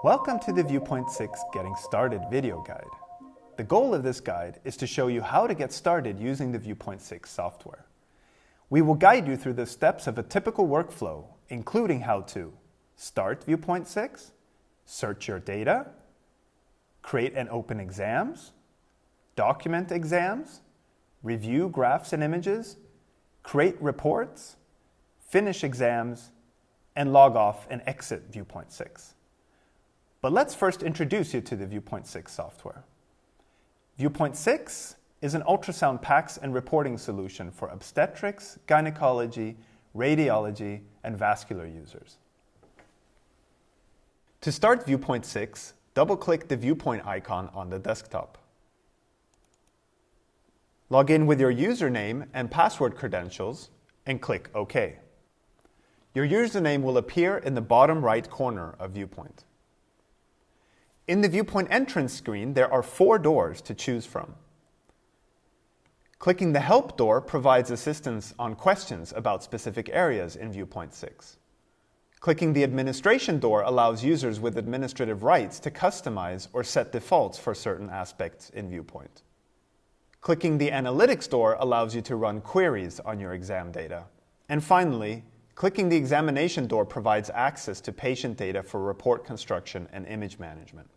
Welcome to the Viewpoint 6 Getting Started video guide. The goal of this guide is to show you how to get started using the Viewpoint 6 software. We will guide you through the steps of a typical workflow, including how to start Viewpoint 6, search your data, create and open exams, document exams, review graphs and images, create reports, finish exams, and log off and exit Viewpoint 6. But let's first introduce you to the Viewpoint 6 software. Viewpoint 6 is an ultrasound PACS and reporting solution for obstetrics, gynecology, radiology, and vascular users. To start Viewpoint 6, double-click the Viewpoint icon on the desktop. Log in with your username and password credentials and click OK. Your username will appear in the bottom right corner of Viewpoint. In the Viewpoint entrance screen, there are 4 doors to choose from. Clicking the Help door provides assistance on questions about specific areas in Viewpoint 6. Clicking the Administration door allows users with administrative rights to customize or set defaults for certain aspects in Viewpoint. Clicking the Analytics door allows you to run queries on your exam data. And finally, clicking the Examination door provides access to patient data for report construction and image management.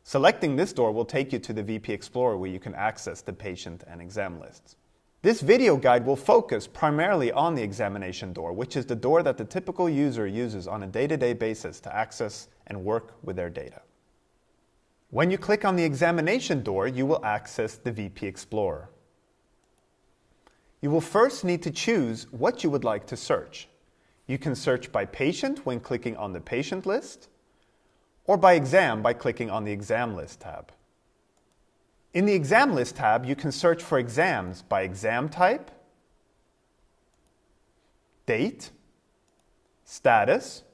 Selecting this door will take you to the VP Explorer where you can access the patient and exam lists. This video guide will focus primarily on the Examination door, which is the door that the typical user uses on a day-to-day basis to access and work with their data. When you click on the Examination door, you will access the VP Explorer. You will first need to choose what you would like to search. You can search by patient when clicking on the patient list, or by exam by clicking on the Exam List tab. In the Exam List tab, you can search for exams by exam type, date, status,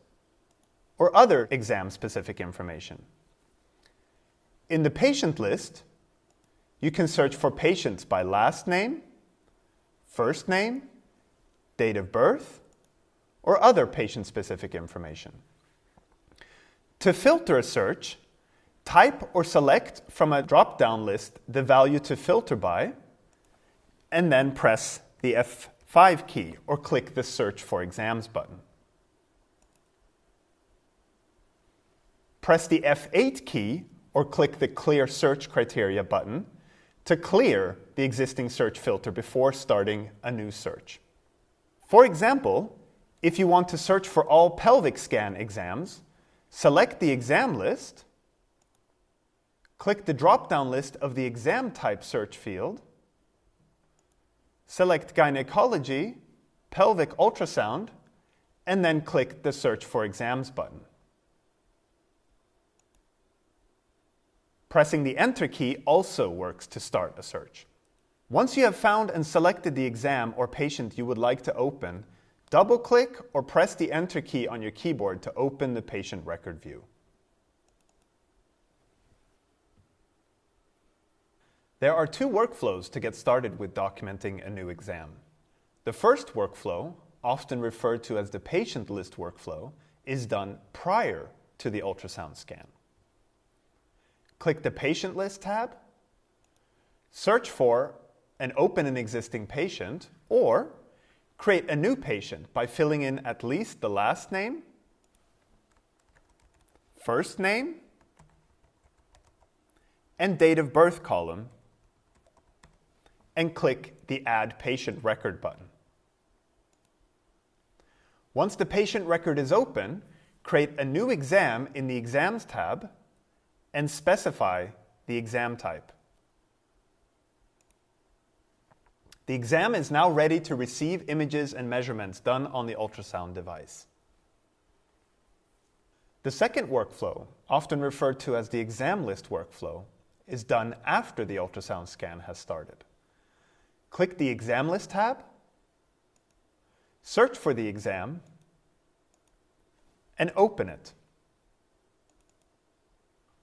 or other exam-specific information. In the patient list, you can search for patients by last name, first name, date of birth, or other patient-specific information. To filter a search, type or select from a drop-down list the value to filter by, and then press the F5 key or click the Search for Exams button. Press the F8 key or click the Clear Search Criteria button to clear the existing search filter before starting a new search. For example, if you want to search for all pelvic scan exams, select the exam list, click the drop-down list of the exam type search field, select gynecology, pelvic ultrasound, and then click the Search for Exams button. Pressing the Enter key also works to start a search. Once you have found and selected the exam or patient you would like to open, double-click or press the Enter key on your keyboard to open the patient record view. There are 2 workflows to get started with documenting a new exam. The first workflow, often referred to as the patient list workflow, is done prior to the ultrasound scan. Click the Patient List tab, search for and open an existing patient, or create a new patient by filling in at least the last name, first name, and date of birth column, and click the Add Patient Record button. Once the patient record is open, create a new exam in the Exams tab and specify the exam type. The exam is now ready to receive images and measurements done on the ultrasound device. The second workflow, often referred to as the exam list workflow, is done after the ultrasound scan has started. Click the Exam List tab, search for the exam, and open it.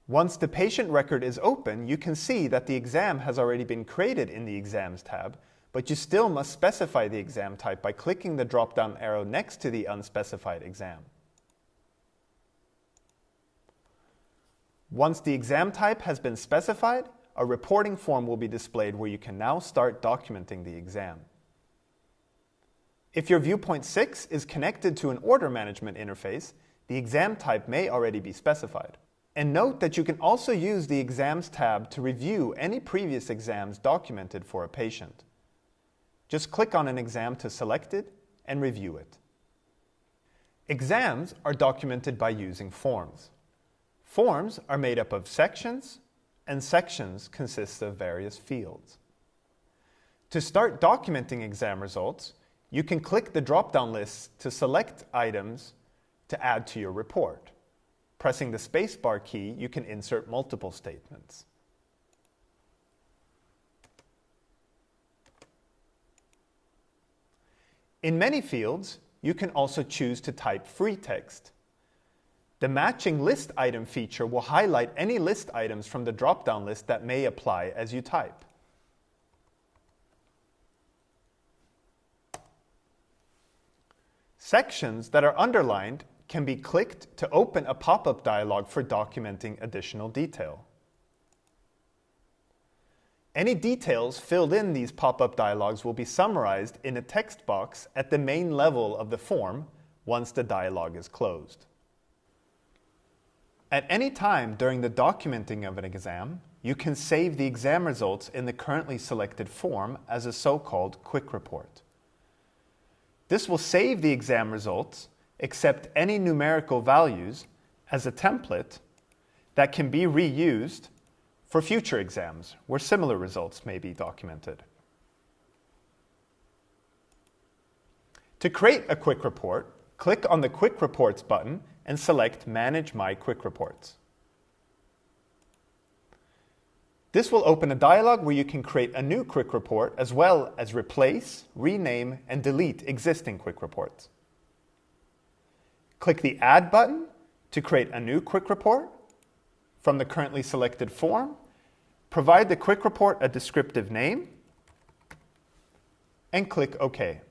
Once the patient record is open, you can see that the exam has already been created in the Exams tab, but you still must specify the exam type by clicking the drop-down arrow next to the unspecified exam. Once the exam type has been specified, a reporting form will be displayed where you can now start documenting the exam. If your Viewpoint 6 is connected to an order management interface, the exam type may already be specified. And note that you can also use the Exams tab to review any previous exams documented for a patient. Just click on an exam to select it and review it. Exams are documented by using forms. Forms are made up of sections, and sections consist of various fields. To start documenting exam results, you can click the drop-down list to select items to add to your report. Pressing the spacebar key, you can insert multiple statements. In many fields, you can also choose to type free text. The matching list item feature will highlight any list items from the drop-down list that may apply as you type. Sections that are underlined can be clicked to open a pop-up dialog for documenting additional detail. Any details filled in these pop-up dialogs will be summarized in a text box at the main level of the form once the dialog is closed. At any time during the documenting of an exam, you can save the exam results in the currently selected form as a so-called quick report. This will save the exam results, except any numerical values, as a template that can be reused for future exams where similar results may be documented. To create a quick report, click on the Quick Reports button and select Manage My Quick Reports. This will open a dialog where you can create a new quick report as well as replace, rename, and delete existing quick reports. Click the Add button to create a new quick report. From the currently selected form, provide the quick report a descriptive name and click OK.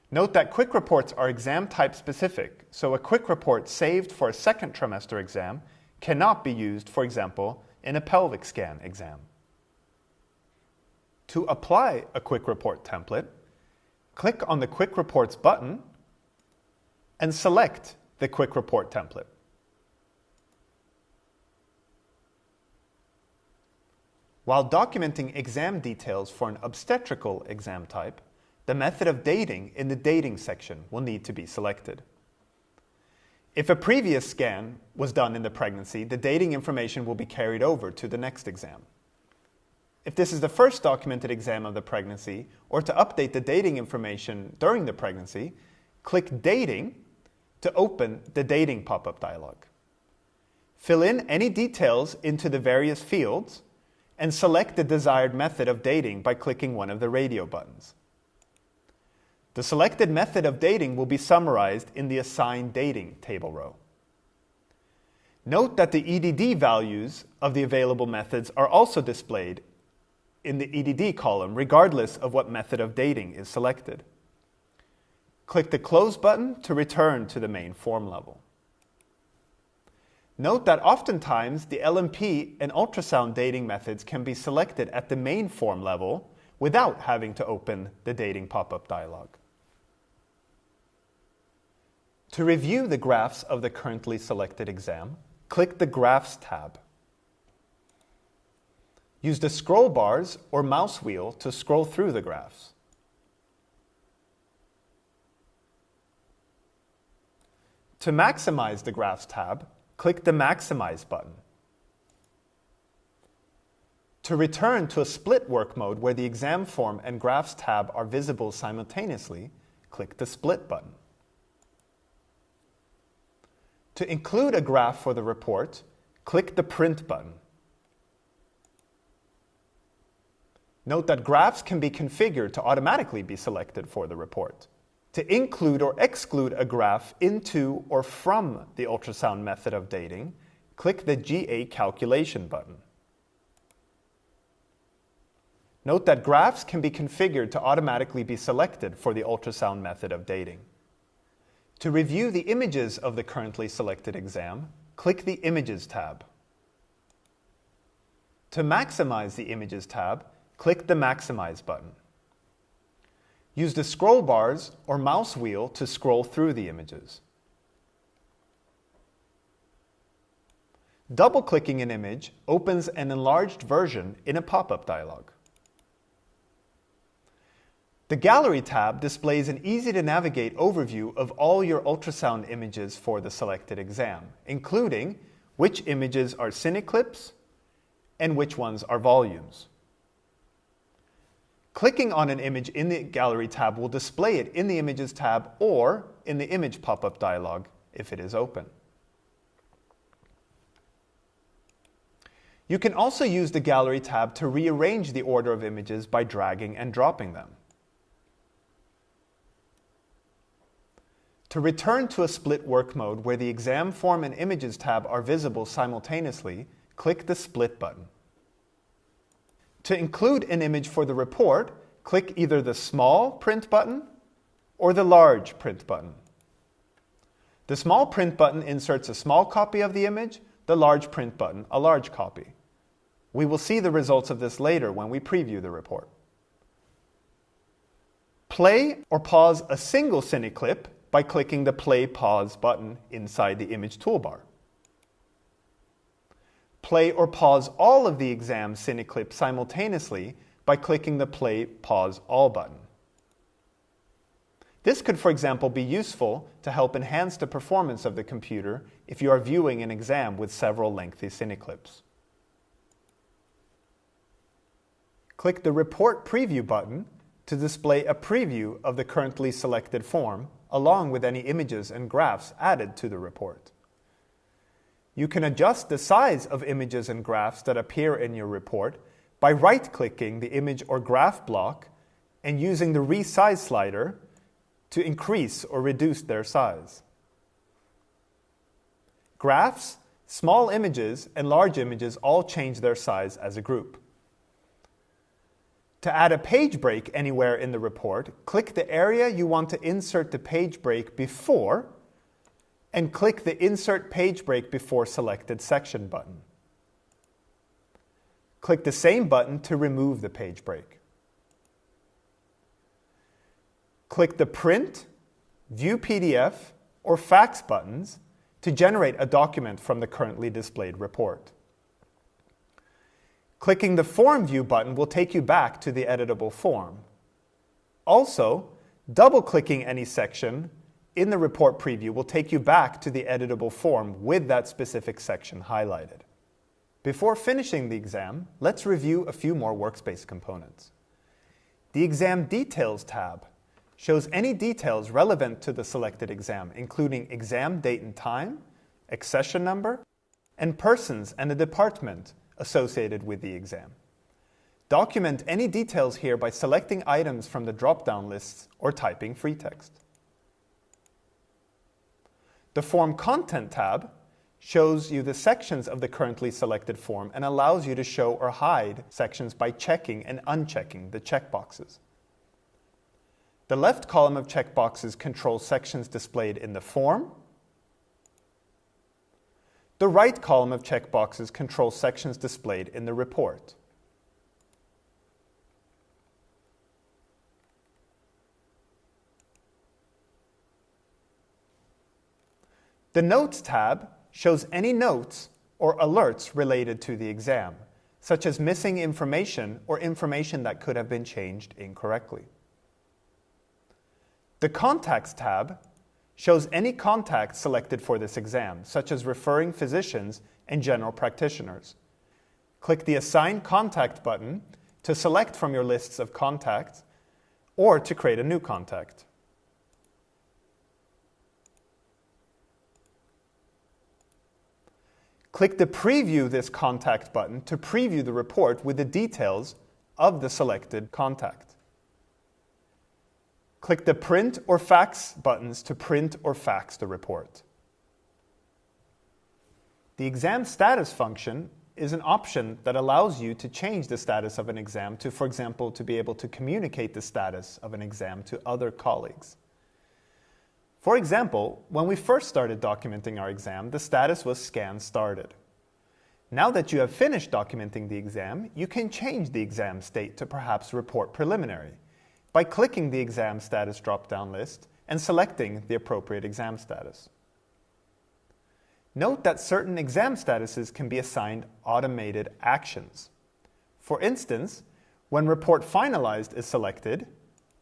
Note that quick reports are exam type specific, so a quick report saved for a second trimester exam cannot be used, for example, in a pelvic scan exam. To apply a quick report template, click on the Quick Reports button and select the quick report template. While documenting exam details for an obstetrical exam type, the method of dating in the dating section will need to be selected. If a previous scan was done in the pregnancy, the dating information will be carried over to the next exam. If this is the first documented exam of the pregnancy, or to update the dating information during the pregnancy, click Dating to open the Dating pop-up dialog. Fill in any details into the various fields and select the desired method of dating by clicking one of the radio buttons. The selected method of dating will be summarized in the Assign Dating table row. Note that the EDD values of the available methods are also displayed in the EDD column, regardless of what method of dating is selected. Click the Close button to return to the main form level. Note that oftentimes the LMP and ultrasound dating methods can be selected at the main form level without having to open the dating pop-up dialog. To review the graphs of the currently selected exam, click the Graphs tab. Use the scroll bars or mouse wheel to scroll through the graphs. To maximize the Graphs tab, click the Maximize button. To return to a split work mode where the exam form and Graphs tab are visible simultaneously, click the Split button. To include a graph for the report, click the Print button. Note that graphs can be configured to automatically be selected for the report. To include or exclude a graph into or from the ultrasound method of dating, click the GA Calculation button. Note that graphs can be configured to automatically be selected for the ultrasound method of dating. To review the images of the currently selected exam, click the Images tab. To maximize the Images tab, click the Maximize button. Use the scroll bars or mouse wheel to scroll through the images. Double-clicking an image opens an enlarged version in a pop-up dialog. The Gallery tab displays an easy-to-navigate overview of all your ultrasound images for the selected exam, including which images are cineclips and which ones are volumes. Clicking on an image in the Gallery tab will display it in the Images tab or in the Image pop-up dialog if it is open. You can also use the Gallery tab to rearrange the order of images by dragging and dropping them. To return to a split work mode where the Exam Form and Images tab are visible simultaneously, click the Split button. To include an image for the report, click either the small print button or the large print button. The small print button inserts a small copy of the image, the large print button a large copy. We will see the results of this later when we preview the report. Play or pause a single cineclip by clicking the Play/Pause button inside the Image toolbar. Play or pause all of the exam cineclips simultaneously by clicking the Play/Pause All button. This could, for example, be useful to help enhance the performance of the computer if you are viewing an exam with several lengthy cineclips. Click the Report Preview button to display a preview of the currently selected form, along with any images and graphs added to the report. You can adjust the size of images and graphs that appear in your report by right-clicking the image or graph block and using the Resize slider to increase or reduce their size. Graphs, small images, and large images all change their size as a group. To add a page break anywhere in the report, click the area you want to insert the page break before and click the Insert Page Break Before Selected Section button. Click the same button to remove the page break. Click the Print, View PDF, or Fax buttons to generate a document from the currently displayed report. Clicking the Form View button will take you back to the editable form. Also, double-clicking any section in the report preview will take you back to the editable form with that specific section highlighted. Before finishing the exam, let's review a few more workspace components. The Exam Details tab shows any details relevant to the selected exam, including exam date and time, accession number, and persons and the department associated with the exam. Document any details here by selecting items from the drop-down lists or typing free text. The Form Content tab shows you the sections of the currently selected form and allows you to show or hide sections by checking and unchecking the checkboxes. The left column of checkboxes controls sections displayed in the form. The right column of checkboxes controls sections displayed in the report. The Notes tab shows any notes or alerts related to the exam, such as missing information or information that could have been changed incorrectly. The Contacts tab shows any contacts selected for this exam, such as referring physicians and general practitioners. Click the Assign Contact button to select from your lists of contacts or to create a new contact. Click the Preview this contact button to preview the report with the details of the selected contact. Click the Print or Fax buttons to print or fax the report. The Exam Status function is an option that allows you to change the status of an exam to, for example, to be able to communicate the status of an exam to other colleagues. For example, when we first started documenting our exam, the status was scan started. Now that you have finished documenting the exam, you can change the exam state to perhaps report preliminary by clicking the exam status drop-down list and selecting the appropriate exam status. Note that certain exam statuses can be assigned automated actions. For instance, when report finalized is selected,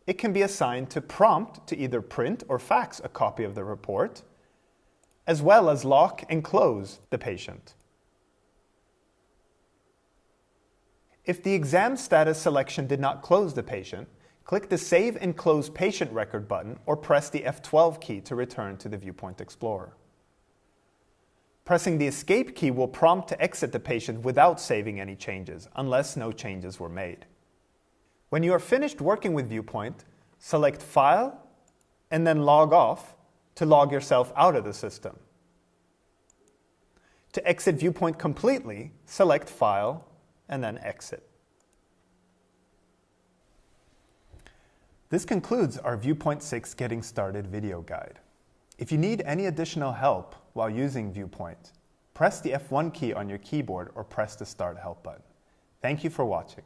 it can be assigned to prompt to either print or fax a copy of the report, as well as lock and close the patient. If the exam status selection did not close the patient, click the Save and Close Patient Record button or press the F12 key to return to the Viewpoint Explorer. Pressing the Escape key will prompt to exit the patient without saving any changes, unless no changes were made. When you are finished working with Viewpoint, select File and then Log Off to log yourself out of the system. To exit Viewpoint completely, select File and then Exit. This concludes our Viewpoint 6 Getting Started video guide. If you need any additional help while using Viewpoint, press the F1 key on your keyboard or press the Start Help button. Thank you for watching.